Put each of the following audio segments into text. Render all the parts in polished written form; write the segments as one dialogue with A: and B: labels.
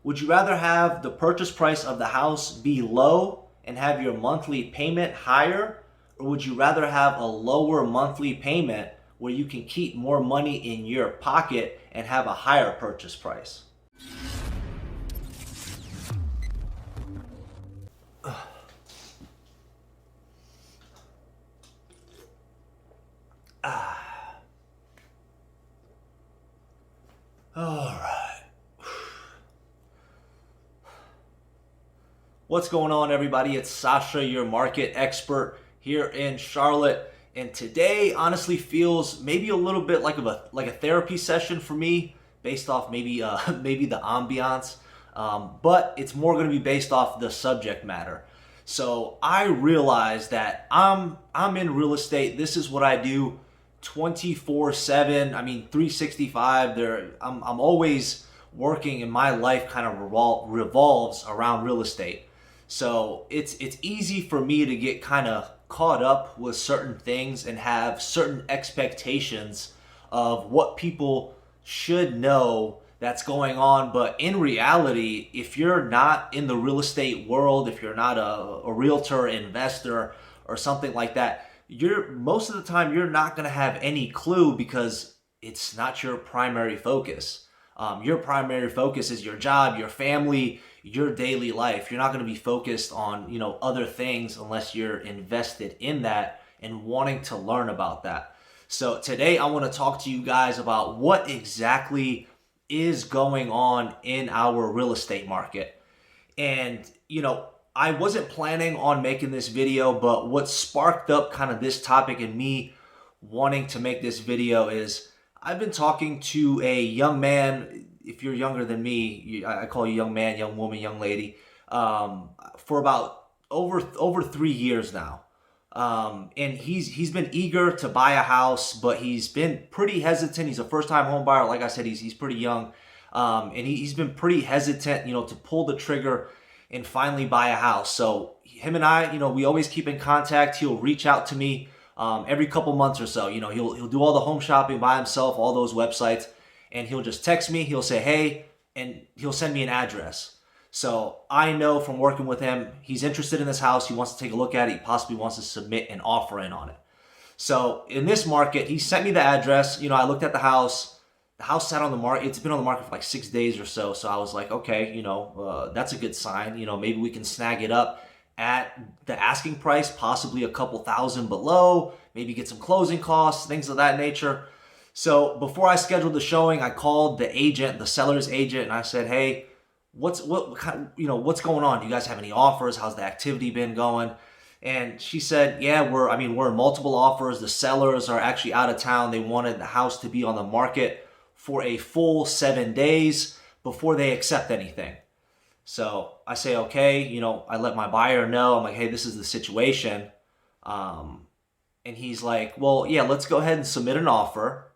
A: Would you rather have the purchase price of the house be low and have your monthly payment higher? Or would you rather have a lower monthly payment where you can keep more money in your pocket and have a higher purchase price? All right. What's going on, everybody? It's Sasha, your market expert here in Charlotte. And today honestly feels maybe a little bit like a therapy session for me, based off maybe maybe the ambiance. But it's more going to be based off the subject matter. So I realize that I'm in real estate. This is what I do 24/7. I mean 365. I'm always working, and my life kind of revolves around real estate. So it's easy for me to get kind of caught up with certain things and have certain expectations of what people should know that's going on. But in reality, if you're not in the real estate world, if you're not a realtor, investor, or something like that, you're most of the time you're not going to have any clue, because it's not your primary focus. Your primary focus is your job, your family, your daily life. You're not going to be focused on other things unless you're invested in that and wanting to learn about that. So today I want to talk to you guys about what exactly is going on in our real estate market. And I wasn't planning on making this video, but what sparked up kind of this topic and me wanting to make this video is I've been talking to a young man. If you're younger than me, I call you young man, young woman, young lady, for about over 3 years now. And he's been eager to buy a house, but he's been pretty hesitant. He's a first-time home buyer. Like I said, he's pretty young, and he's been pretty hesitant, to pull the trigger and finally buy a house. So him and I, we always keep in contact. He'll reach out to me every couple months or so. He'll do all the home shopping by himself, all those websites, and he'll just text me. He'll say, hey, and he'll send me an address. So I know from working with him, he's interested in this house. He wants to take a look at it. He possibly wants to submit an offer in on it. So in this market, he sent me the address. I looked at the house. The house sat on the market. It's been on the market for like 6 days or so. So I was like, okay, that's a good sign. Maybe we can snag it up at the asking price, possibly a couple thousand below, maybe get some closing costs, things of that nature. So before I scheduled the showing, I called the agent, the seller's agent, and I said, hey, what's going on? Do you guys have any offers? How's the activity been going? And she said, yeah, we're in multiple offers. The sellers are actually out of town. They wanted the house to be on the market for a full 7 days before they accept anything. So I say, okay, I let my buyer know. I'm like, hey, this is the situation. And he's like, well, yeah, let's go ahead and submit an offer,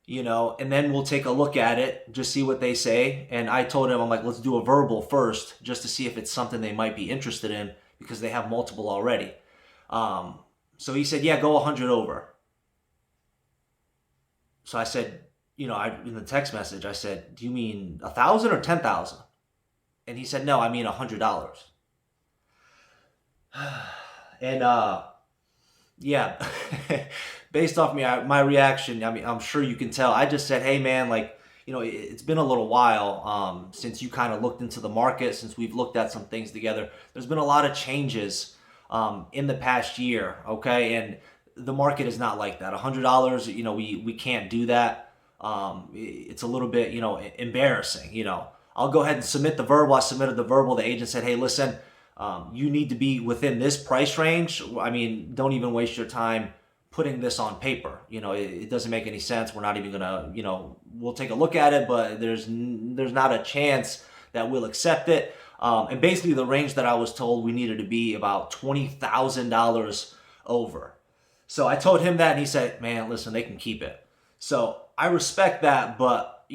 A: and then we'll take a look at it, just see what they say. And I told him, I'm like, let's do a verbal first, just to see if it's something they might be interested in, because they have multiple already. So he said, yeah, go 100 over. So I said, in the text message, I said, do you mean 1,000 or 10,000? And he said, no, I mean $100. And yeah, based off my reaction, I'm sure you can tell. I just said, hey man, it's been a little while since you kind of looked into the market, since we've looked at some things together. There's been a lot of changes in the past year, okay? And the market is not like that. $100, we can't do that. It's a little bit, embarrassing, I'll go ahead and submit the verbal. I submitted the verbal. The agent said, hey, listen, you need to be within this price range. Don't even waste your time putting this on paper. It doesn't make any sense. We're not even gonna, we'll take a look at it, but there's not a chance that we'll accept it. And basically the range that I was told we needed to be about $20,000 over. So I told him that, and he said, man, listen, they can keep it. So I respect that, but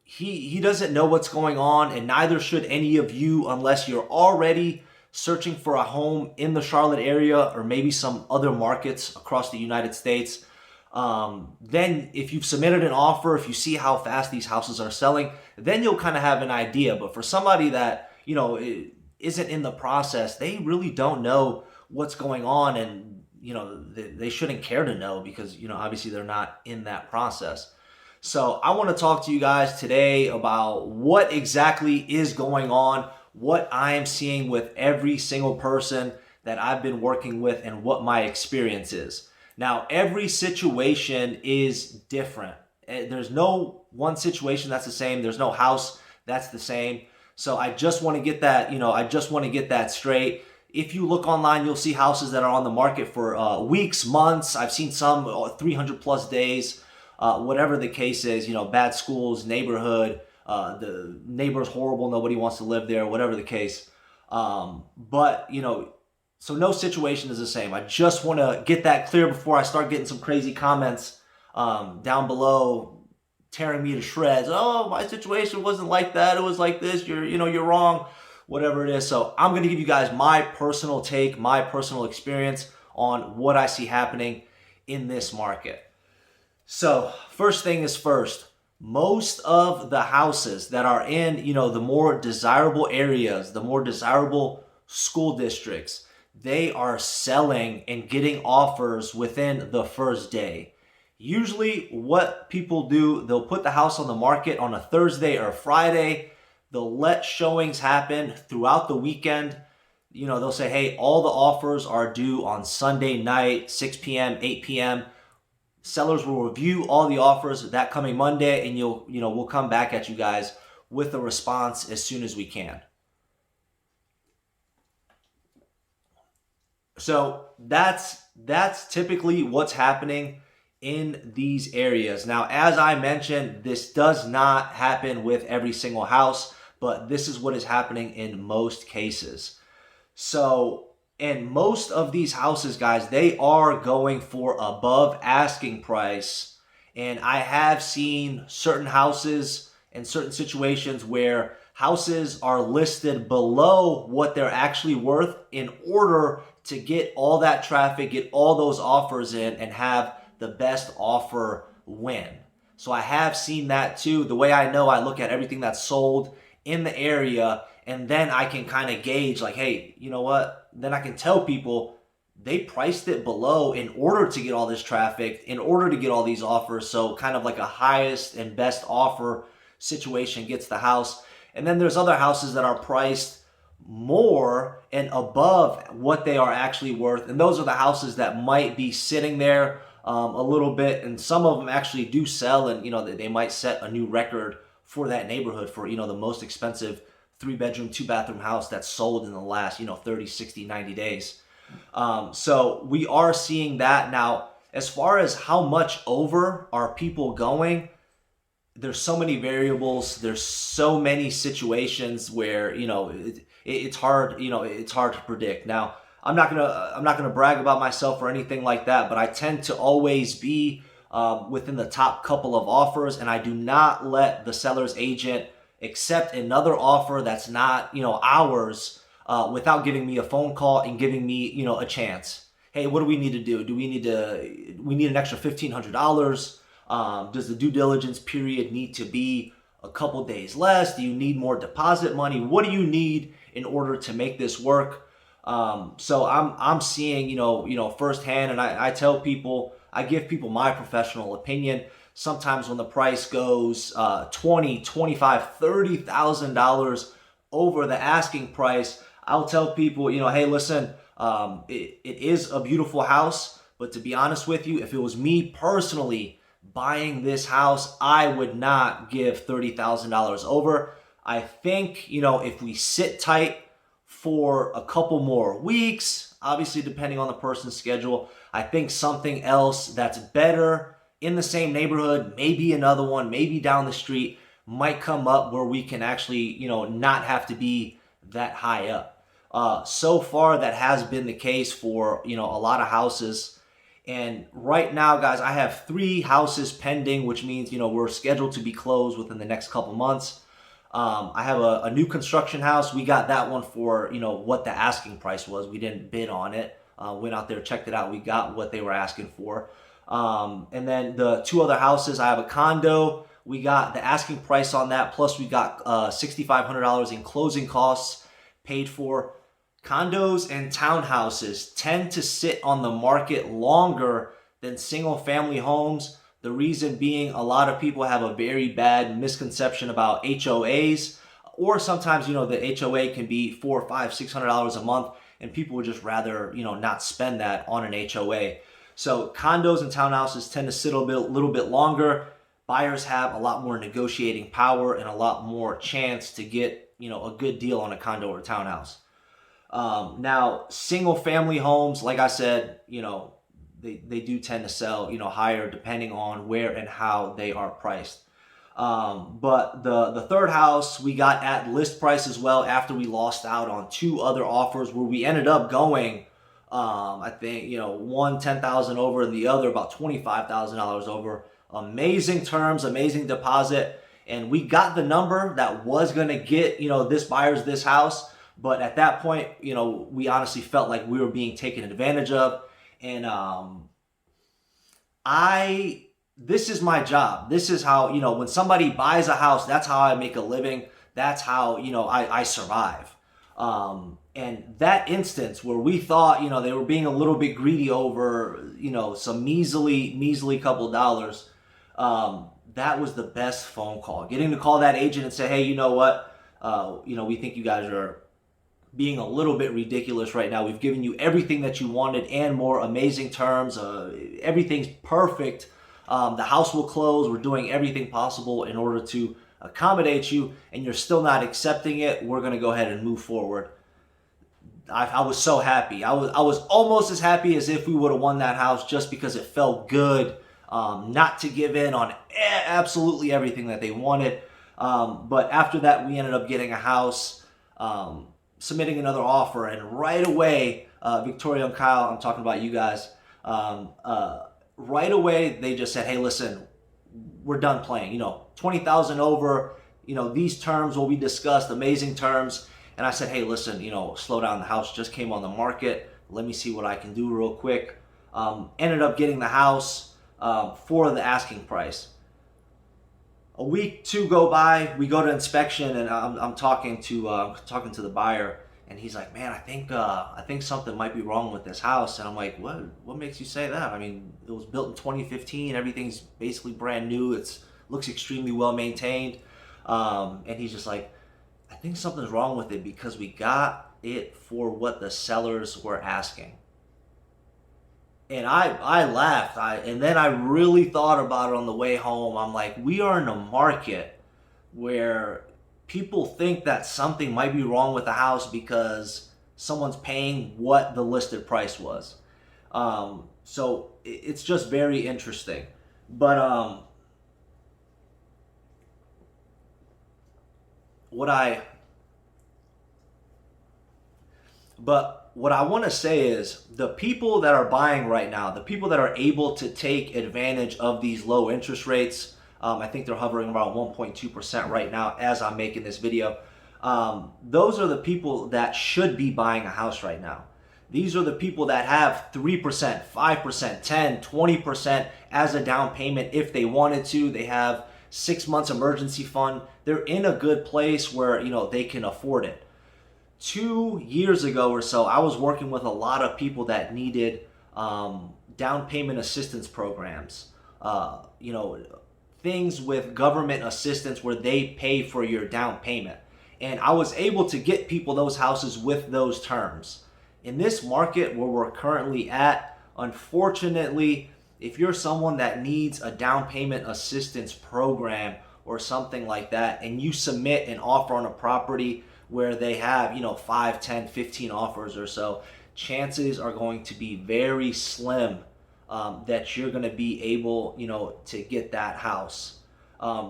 A: he doesn't know what's going on, and neither should any of you, unless you're already searching for a home in the Charlotte area or maybe some other markets across the United States. Then if you've submitted an offer, if you see how fast these houses are selling, then you'll kind of have an idea. But for somebody that, isn't in the process, they really don't know what's going on, and, they shouldn't care to know because, obviously they're not in that process. So I want to talk to you guys today about what exactly is going on, what I am seeing with every single person that I've been working with, and what my experience is. Now, every situation is different. There's no one situation that's the same. There's no house that's the same. So I just want to get that, straight. If you look online, you'll see houses that are on the market for weeks, months. I've seen some 300 plus days. Whatever the case is, bad schools, neighborhood, the neighbor's horrible, nobody wants to live there, whatever the case. But so no situation is the same. I just want to get that clear before I start getting some crazy comments down below, tearing me to shreds. Oh, my situation wasn't like that. It was like this. You're wrong, whatever it is. So I'm going to give you guys my personal take, my personal experience on what I see happening in this market. So first thing is first, most of the houses that are in, the more desirable areas, the more desirable school districts, they are selling and getting offers within the first day. Usually what people do, they'll put the house on the market on a Thursday or a Friday. They'll let showings happen throughout the weekend. They'll say, hey, all the offers are due on Sunday night, 6 p.m., 8 p.m. Sellers will review all the offers that coming Monday, and we'll come back at you guys with a response as soon as we can. So that's typically what's happening in these areas. Now, as I mentioned, this does not happen with every single house, but this is what is happening in most cases. So, and most of these houses, guys, they are going for above asking price. And I have seen certain houses and certain situations where houses are listed below what they're actually worth in order to get all that traffic, get all those offers in, and have the best offer win. So I have seen that too. The way I know, I look at everything that's sold in the area, and then I can kind of gauge like, hey, you know what? Then I can tell people they priced it below in order to get all this traffic, in order to get all these offers. So kind of like a highest and best offer situation gets the house. And then there's other houses that are priced more and above what they are actually worth. And those are the houses that might be sitting there a little bit. And some of them actually do sell, and they might set a new record for that neighborhood for the most expensive 3-bedroom, 2-bathroom house that's sold in the last 30, 60, 90 days. So we are seeing that. Now, as far as how much over are people going, there's so many variables. There's so many situations where it's hard. It's hard to predict. Now, I'm not gonna brag about myself or anything like that, but I tend to always be within the top couple of offers, and I do not let the seller's agent accept another offer that's not ours without giving me a phone call and giving me a chance. Hey, what do we need to do? We need an extra $1,500? Does the due diligence period need to be a couple days less? Do you need more deposit money? What do you need in order to make this work? So I'm seeing firsthand, and I tell people, I give people my professional opinion. Sometimes when the price goes $20,000, $25,000, $30,000 over the asking price, I'll tell people, hey, listen, it is a beautiful house, but to be honest with you, if it was me personally buying this house, I would not give $30,000 over. I think, if we sit tight for a couple more weeks, obviously depending on the person's schedule, I think something else that's better in the same neighborhood, maybe another one, maybe down the street, might come up where we can actually, not have to be that high up. So far, that has been the case for, a lot of houses. And right now, guys, I have 3 houses pending, which means, we're scheduled to be closed within the next couple months. I have a new construction house. We got that one for, what the asking price was. We didn't bid on it. Went out there, checked it out. We got what they were asking for. And then the 2 other houses, I have a condo. We got the asking price on that, plus we got $6,500 in closing costs paid for. Condos and townhouses tend to sit on the market longer than single family homes. The reason being, a lot of people have a very bad misconception about HOAs, or sometimes, the HOA can be $400, $500, $600 a month, and people would just rather, not spend that on an HOA. So condos and townhouses tend to sit a little bit longer. Buyers have a lot more negotiating power and a lot more chance to get, a good deal on a condo or townhouse. Now, single family homes, like I said, they do tend to sell, higher depending on where and how they are priced. But the third house we got at list price as well, after we lost out on two other offers where we ended up going, I think, one $10,000 over and the other about $25,000 over. Amazing terms, amazing deposit. And we got the number that was going to get, this buyer's this house. But at that point, we honestly felt like we were being taken advantage of. And this is my job. This is how, when somebody buys a house, that's how I make a living. That's how, I survive. And that instance where we thought, they were being a little bit greedy over, some measly couple dollars, that was the best phone call. Getting to call that agent and say, hey, you know what? We think you guys are being a little bit ridiculous right now. We've given you everything that you wanted and more, amazing terms. Everything's perfect. The house will close. We're doing everything possible in order to accommodate you, and you're still not accepting it. We're going to go ahead and move forward. I was so happy. I was almost as happy as if we would have won that house, just because it felt good not to give in on absolutely everything that they wanted. But after that, we ended up getting a house, submitting another offer, and right away, Victoria and Kyle, I'm talking about you guys, right away they just said, hey, listen, we're done playing. 20,000 over, these terms will be discussed, amazing terms. And I said, hey, listen, slow down. The house just came on the market. Let me see what I can do real quick. Ended up getting the house for the asking price. A week, two go by. We go to inspection, and I'm talking to the buyer, and he's like, man, I think something might be wrong with this house. And I'm like, what makes you say that? I mean, it was built in 2015. Everything's basically brand new. It looks extremely well maintained. And he's just like, I think something's wrong with it because we got it for what the sellers were asking. And I laughed. And then I really thought about it on the way home. I'm like, we are in a market where people think that something might be wrong with the house because someone's paying what the listed price was. So it's just very interesting. But what I want to say is, the people that are buying right now, the people that are able to take advantage of these low interest rates, I think they're hovering around 1.2% right now as I'm making this video. Those are the people that should be buying a house right now. These are the people that have 3%, 5%, 10, 20% as a down payment if they wanted to. They have 6 months emergency fund. They're in a good place where, they can afford it. 2 years ago or so, I was working with a lot of people that needed down payment assistance programs. Things with government assistance where they pay for your down payment. And I was able to get people those houses with those terms. In this market where we're currently at, unfortunately, if you're someone that needs a down payment assistance program or something like that, and you submit an offer on a property where they have, 5, 10, 15 offers or so, chances are going to be very slim that you're going to be able, to get that house.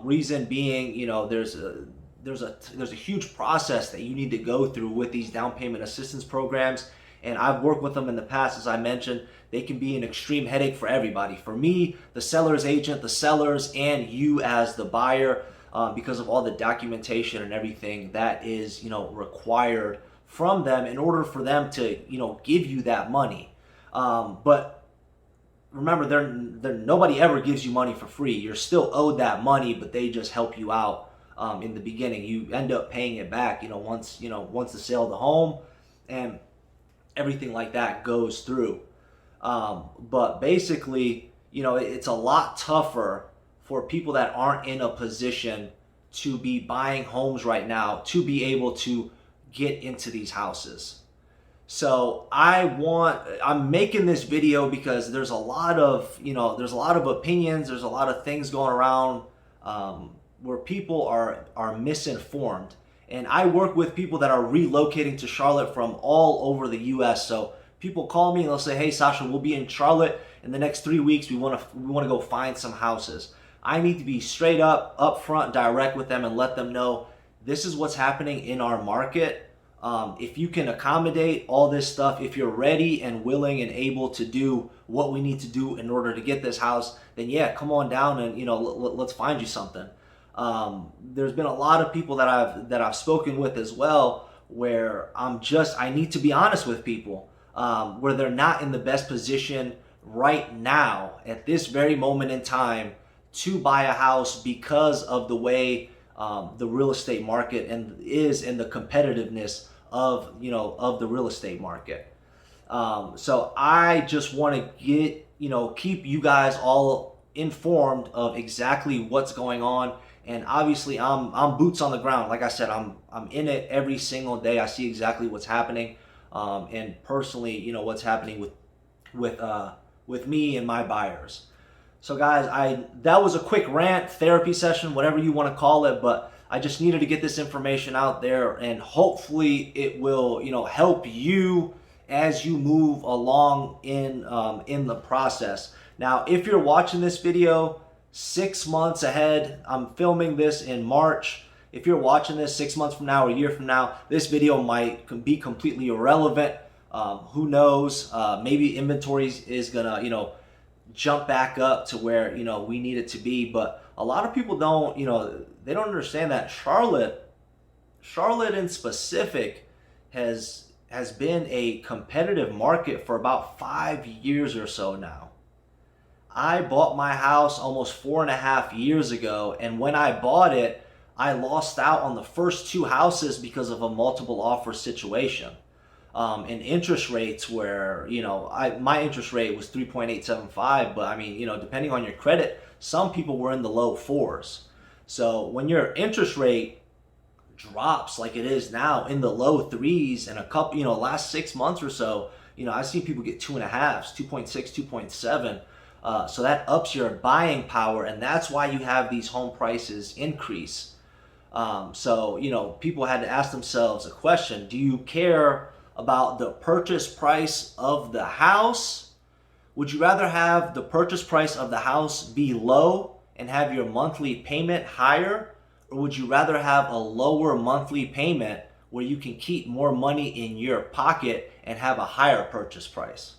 A: Reason being, there's a huge process that you need to go through with these down payment assistance programs. And I've worked with them in the past, as I mentioned. They can be an extreme headache for everybody. For me, the seller's agent, the sellers, and you as the buyer, because of all the documentation and everything that is, required from them in order for them to, give you that money. But remember, nobody ever gives you money for free. You're still owed that money, but they just help you out in the beginning. You end up paying it back, once the sale of the home and everything like that goes through. But basically, it's a lot tougher for people that aren't in a position to be buying homes right now to be able to get into these houses. So I'm making this video because there's a lot of opinions, there's a lot of things going around where people are misinformed. And I work with people that are relocating to Charlotte from all over the US. So people call me and they'll say, "Hey Sasha, we'll be in Charlotte in the next 3 weeks. We want to go find some houses." I need to be straight up, upfront, direct with them and let them know this is what's happening in our market. If you can accommodate all this stuff, if you're ready and willing and able to do what we need to do in order to get this house, then yeah, come on down and let's find you something. There's been a lot of people that I've spoken with as well, where I need to be honest with people, where they're not in the best position right now at this very moment in time to buy a house because of the way the real estate market and the competitiveness of the real estate market. So I just want to keep you guys all informed of exactly what's going on. And obviously I'm boots on the ground. Like I said, I'm in it every single day. I see exactly what's happening, and personally, what's happening with me and my buyers. So guys, that was a quick rant, therapy session, whatever you want to call it, but I just needed to get this information out there, and hopefully it will, help you as you move along in the process. Now, if you're watching this video 6 months ahead, I'm filming this in March. If you're watching this 6 months from now or a year from now, this video might be completely irrelevant. Who knows? Maybe inventory is gonna, jump back up to where we need it to be. But a lot of people don't, they don't understand that Charlotte in specific has been a competitive market for about 5 years or so now. I bought my house almost 4.5 years ago, and when I bought it, I lost out on the first 2 houses because of a multiple offer situation. And interest rates were, my interest rate was 3.875, but I mean, depending on your credit, some people were in the low 4s. So when your interest rate drops like it is now in the low 3s and a couple, last 6 months or so, I've seen people get 2.5s, 2.6, 2.7. So that ups your buying power, and that's why you have these home prices increase. So, people had to ask themselves a question: do you care about the purchase price of the house? Would you rather have the purchase price of the house be low and have your monthly payment higher? Or would you rather have a lower monthly payment where you can keep more money in your pocket and have a higher purchase price?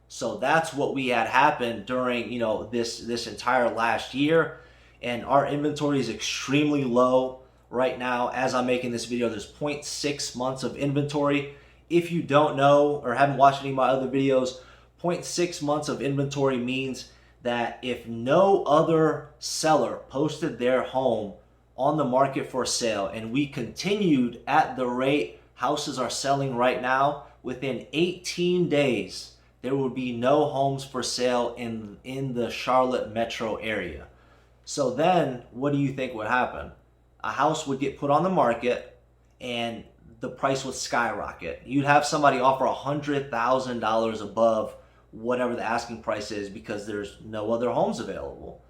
A: So that's what we had happen during, this entire last year. And our inventory is extremely low right now. As I'm making this video, there's 0.6 months of inventory. If you don't know or haven't watched any of my other videos, 0.6 months of inventory means that if no other seller posted their home on the market for sale and we continued at the rate houses are selling right now, within 18 days, there would be no homes for sale in the Charlotte metro area. So then what do you think would happen? A house would get put on the market and the price would skyrocket. You'd have somebody offer $100,000 above whatever the asking price is because there's no other homes available.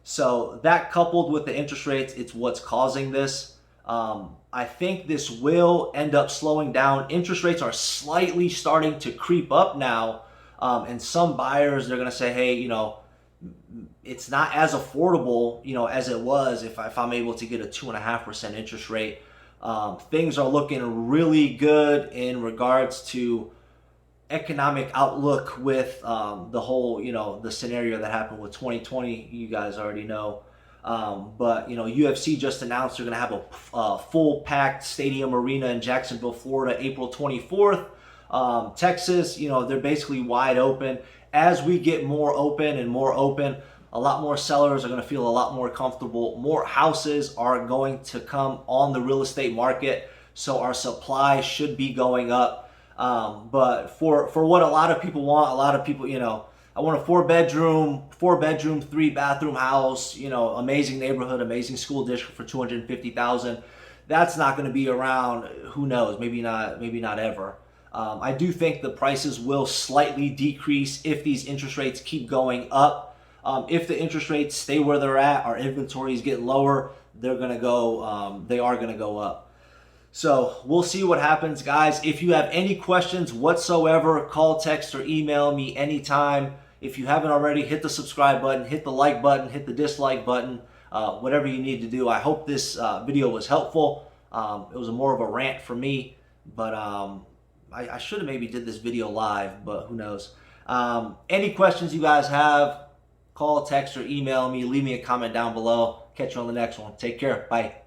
A: So that, coupled with the interest rates, it's what's causing this. I think this will end up slowing down. Interest rates are slightly starting to creep up now. And some buyers, they're going to say, hey, it's not as affordable, as it was if I'm able to get a 2.5% interest rate. Things are looking really good in regards to economic outlook with the whole, the scenario that happened with 2020. You guys already know. But UFC just announced they're going to have a full packed stadium arena in Jacksonville, Florida, April 24th. Texas, they're basically wide open. as we get more open and more open, a lot more sellers are going to feel a lot more comfortable. More houses are going to come on the real estate market, so our supply should be going up. But for what a lot of people want, a lot of people, I want a four bedroom, 3 bathroom house, amazing neighborhood, amazing school district for $250,000. That's not going to be around. Who knows? Maybe not ever. I do think the prices will slightly decrease if these interest rates keep going up. If the interest rates stay where they're at, our inventories get lower, they are going to go up. So we'll see what happens, guys. If you have any questions whatsoever, call, text, or email me anytime. If you haven't already, hit the subscribe button, hit the like button, hit the dislike button, whatever you need to do. I hope this video was helpful. It was more of a rant for me, but I should have maybe did this video live, but who knows. Any questions you guys have, call, text, or email me. Leave me a comment down below. Catch you on the next one. Take care. Bye.